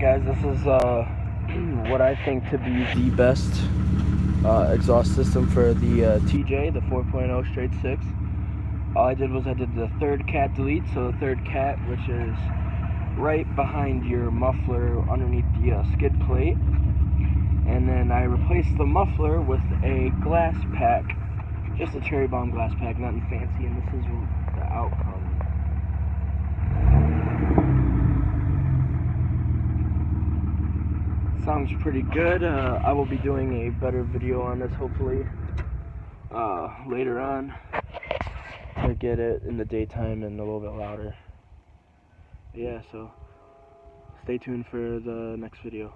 guys, this is what I think to be the best exhaust system for the TJ, the 4.0 straight 6. All I did was I did the third cat delete, so the third cat, which is right behind your muffler underneath the skid plate, and then I replaced the muffler with a glass pack, just a cherry bomb glass pack, nothing fancy, and this is the outcome. Sounds pretty good. I will be doing a better video on this hopefully later on to get it in the daytime and a little bit louder. Yeah, so stay tuned for the next video.